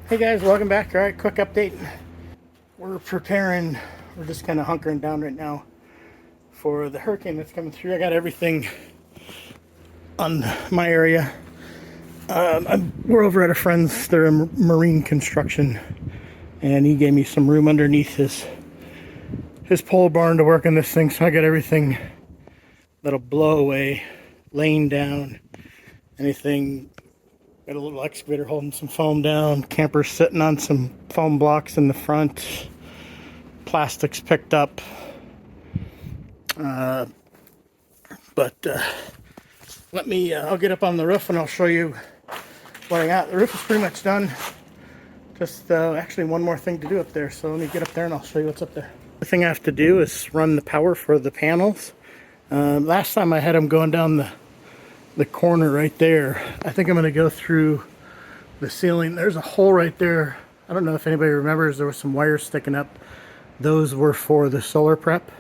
Hey guys, welcome back. All right, quick update. We're preparing, we're just kind of hunkering down right now for the hurricane that's coming through. I got everything on my area. We're over at a friend's, they're in marine construction, and he gave me some room underneath his pole barn to work on this thing. So I got everything that'll blow away, laying down, anything. Got a little excavator holding some foam down, campers sitting on some foam blocks in the front, plastics picked up. I'll get up on the roof and I'll show you what I got. The roof is pretty much done. Just actually one more thing to do up there, so let me get up there and I'll show you what's up there. The thing I have to do is run the power for the panels. Last time I had them going down the corner right there. I think I'm going to go through the ceiling. There's a hole right there. I don't know if anybody remembers, there was some wires sticking up. Those were for the solar prep.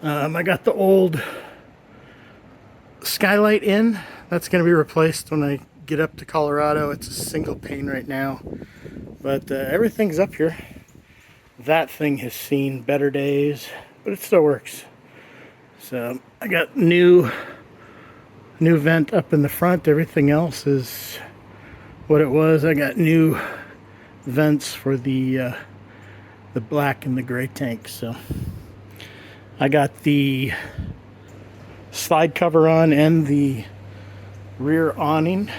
I got the old skylight in. That's going to be replaced when I get up to Colorado. It's a single pane right now, but everything's up here. That thing has seen better days, but it still works. So I got new vent up in the front. Everything else is what it was. I got new vents for the black and the gray tank. So I got the slide cover on and the rear awning.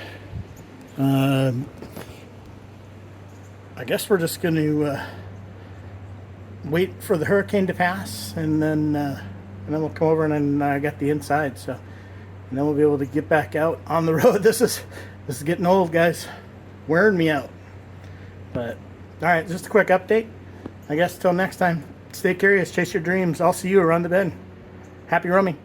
I guess we're just going to wait for the hurricane to pass, and then we'll come over, and then I got the inside. So. And then we'll be able to get back out on the road. This is getting old, guys. Wearing me out. But, alright, just a quick update. I guess till next time, stay curious, chase your dreams. I'll see you around the bend. Happy roaming.